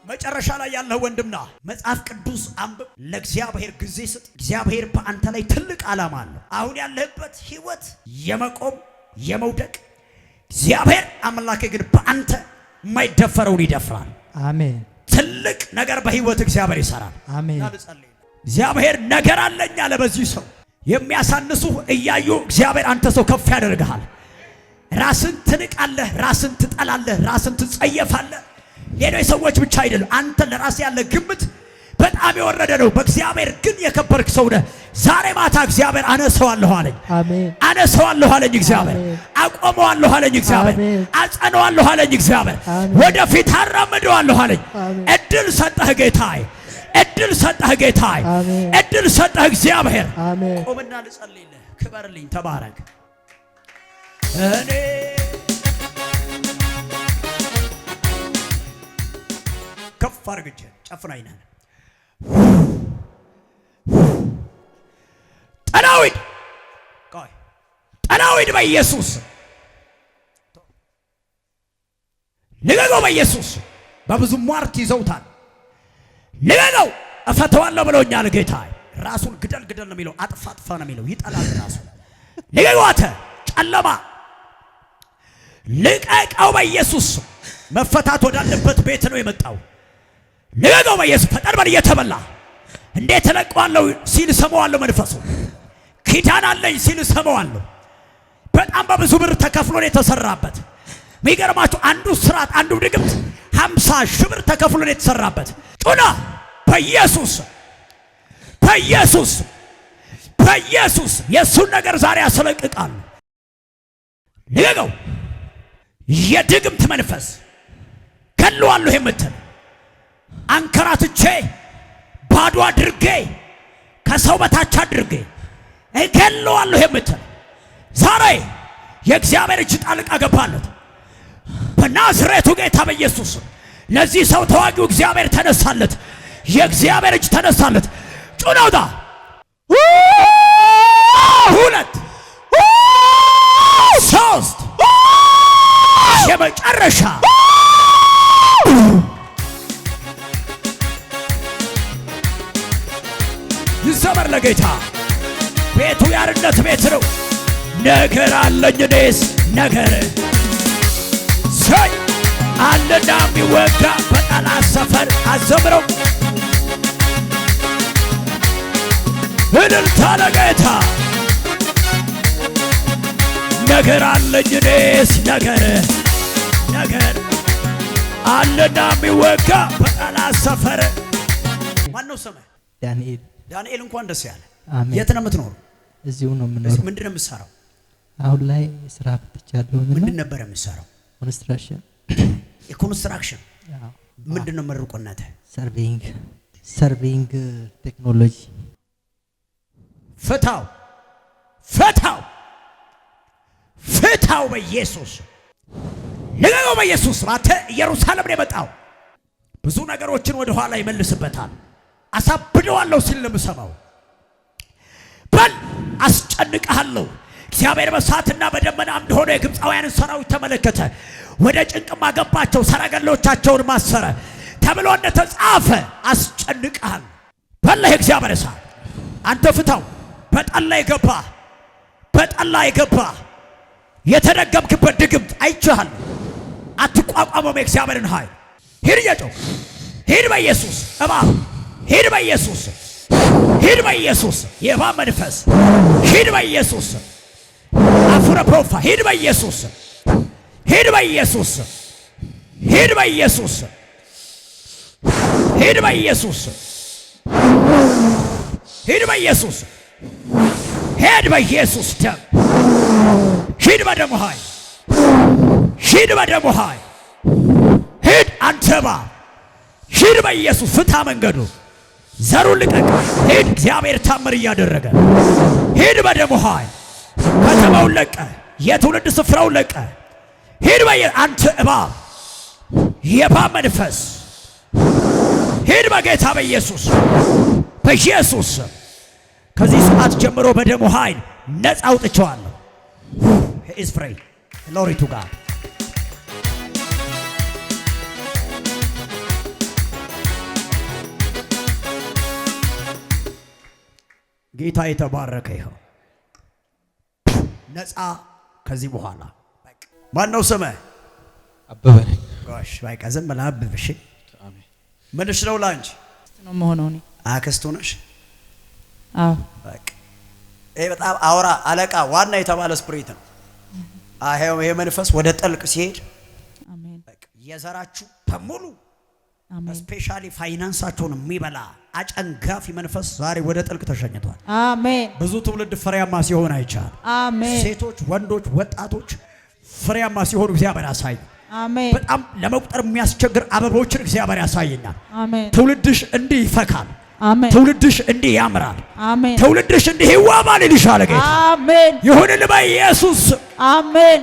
መጨረሻ ላይ ያለው ወንድምና መጽሐፍ ቅዱስ አንብብ፣ ለእግዚአብሔር ጊዜ ስጥ። እግዚአብሔር በአንተ ላይ ትልቅ ዓላማ አለው። አሁን ያለህበት ህይወት የመቆም የመውደቅ፣ እግዚአብሔር አምላክ ግን በአንተ የማይደፈረውን ይደፍራል። አሜን። ትልቅ ነገር በህይወት እግዚአብሔር ይሰራል። አሜን። እግዚአብሔር ነገር አለኝ አለ በዚህ ሰው። የሚያሳንሱ እያዩ እግዚአብሔር አንተ ሰው ከፍ ያደርግሃል። ራስን ትንቃለህ፣ ራስን ትጠላለህ፣ ራስን ትጸየፋለህ። ሌሎች ሰዎች ብቻ አይደለም፣ አንተ ለራስ ያለ ግምት በጣም የወረደ ነው። በእግዚአብሔር ግን የከበርክ ሰው ነህ። ዛሬ ማታ እግዚአብሔር አነሳዋለሁ አለኝ። አሜን። አነሳዋለሁ አለኝ እግዚአብሔር። አቆመዋለሁ አለኝ እግዚአብሔር። አጸናዋለሁ አለኝ እግዚአብሔር። ወደፊት አራምደዋለሁ አለኝ። እድል ሰጠህ ጌታዬ፣ እድል ሰጠህ ጌታዬ፣ እድል ሰጠህ እግዚአብሔር። ቆምና ልጸልይልህ። ክበርልኝ፣ ተባረክ። እኔ ከፍ አድርግቼ ጨፍን አይነን ጠናዊድ ቆይ ጠናዊድ በኢየሱስ ልቀቀው፣ በኢየሱስ በብዙ ሟርት ይዘውታል። ልቀቀው፣ እፈተዋለሁ ብሎኛል ጌታ። ራሱን ግደል ግደል ነው የሚለው፣ አጥፋ አጥፋ ነው የሚለው። ይጠላል ራሱ። ልቀቀው፣ አተ ጨለማ ልቀቀው በኢየሱስ። መፈታት ወዳለበት ቤት ነው የመጣው። ልቀቀው በኢየሱስ። ፈጠን በል እየተበላ እንዴት እለቀዋለሁ ሲል ሰማዋለሁ። መንፈሱ ኪዳን አለኝ ሲል ሰማዋለሁ። በጣም በብዙ ብር ተከፍሎ ነው የተሰራበት። የሚገርማችሁ አንዱ ስራት አንዱ ድግምት 50 ሺህ ብር ተከፍሎ ነው የተሰራበት። ጩና በኢየሱስ በኢየሱስ በኢየሱስ የሱን ነገር ዛሬ ያስለቅቃሉ። ልቀቀው። የድግምት መንፈስ ገለዋለሁ የምትል አንከራትቼ ባዶ አድርጌ ከሰው በታች አድርጌ እገለዋለሁ የምትል ዛሬ የእግዚአብሔር እጅ ጣልቃ ገባለት በናዝሬቱ ጌታ በኢየሱስ። ለዚህ ሰው ተዋጊው እግዚአብሔር ተነሳለት። የእግዚአብሔር እጅ ተነሳለት። ጩናውዳ ሁለት ሶስት የመጨረሻ ይዘመር ለጌታ። ቤቱ ያርነት ቤት ነው። ነገር አለኝ እኔስ ነገር ሰይ አለና የሚወጋ በጠላት ሰፈር አዘምረው እልልታ ለጌታ። ነገር አለኝ እኔስ ነገር አለና የሚወጋ በጠላት ሰፈር። ማነው ስምህ? ዳንኤል። ዳንኤል እንኳን ደስ ያለ። አሜን። የት ነው የምትኖረው? እዚሁ ነው የምኖረው። ምንድን ነው የምትሰራው? አሁን ላይ ስራ ፈትቻለሁ። ምንድን ነበር የምትሰራው? ኮንስትራክሽን። የኮንስትራክሽን ምንድን ነው መርቆነተ? ሰርቪንግ ቴክኖሎጂ። ፍታው ፍታው ፍታው በኢየሱስ። ልቀቀው በኢየሱስ። አንተ ኢየሩሳሌም ነው የመጣው። ብዙ ነገሮችን ወደ ኋላ ይመልስበታል። አሳብደዋለሁ ሲል ለምሰማው በል አስጨንቅሃለሁ። እግዚአብሔር በእሳትና በደመና አምድ ሆኖ የግብፃውያንን ሰራዊት ተመለከተ፣ ወደ ጭንቅም አገባቸው፣ ሰረገሎቻቸውን ማሰረ ተብሎ እንደተጻፈ አስጨንቅሃል። በላህ እግዚአብሔር እሳት። አንተ ፍታው። በጠላ የገባ የተደገምክበት ድግምት አይቻል። አትቋቋመው የእግዚአብሔርን ኃይል። ሂድ እየጮህ ሂድ በኢየሱስ። እባብ ሂድ በኢየሱስ። ሂድ በኢየሱስ። የእባብ መንፈስ ሂድ በኢየሱስ። አፉረ ፕሮፋ ሂድ በኢየሱስ። ሂድ በኢየሱስ። ሂድ በኢየሱስ። ሂድ በኢየሱስ። ሂድ በኢየሱስ። ሂድ በኢየሱስ ደም። ሂድ በደሙ ኃይል። ሂድ በደሙ ኃይል። ሂድ አንተ እባብ ሂድ በኢየሱስ። ፍታ መንገዱ። ዘሩን ልቀቅ። ሂድ። እግዚአብሔር ታምር እያደረገ ሂድ በደሙ ኃይል። ከተማውን ለቀ፣ የትውልድ ስፍራውን ለቀ። ሂድ አንተ እባብ፣ የእባብ መንፈስ ሂድ በጌታ በኢየሱስ በኢየሱስ። ከዚህ ሰዓት ጀምሮ በደሙ ኃይል ነፃ አውጥቼዋለሁ። he is free. Glory to God. ጌታ የተባረከ ይሁን። ነፃ ከዚህ በኋላ ማን ነው ስምህ? አበበ ነኝ። ጎሽ በቃ ዝም ብለህ አብብ። እሺ ምንሽ ነው ላንቺ? ነው መሆነው ነው አክስቱ ነሽ? አዎ በቃ ይሄ በጣም አውራ አለቃ ዋና የተባለ ስፕሪት ነው። ይሄ መንፈስ ወደ ጥልቅ ሲሄድ አሜን በቃ የዘራችሁ በሙሉ አሜን ስፔሻሊ ፋይናንሳቸውን የሚበላ አጨንጋፊ መንፈስ ዛሬ ወደ ጥልቅ ተሸኝቷል። አሜን ብዙ ትውልድ ፍሬያማ ሲሆን አይቻል። አሜን ሴቶች፣ ወንዶች፣ ወጣቶች ፍሬያማ ሲሆኑ እግዚአብሔር ያሳይ። አሜን በጣም ለመቁጠር የሚያስቸግር አበቦችን እግዚአብሔር ያሳየኛል። አሜን ትውልድሽ እንዲህ ይፈካል። አሜን ትውልድሽ እንዲህ ያምራል። አሜን ትውልድሽ እንዲህ ይዋባል ይልሻል ጌታ። አሜን ይሁን በኢየሱስ አሜን።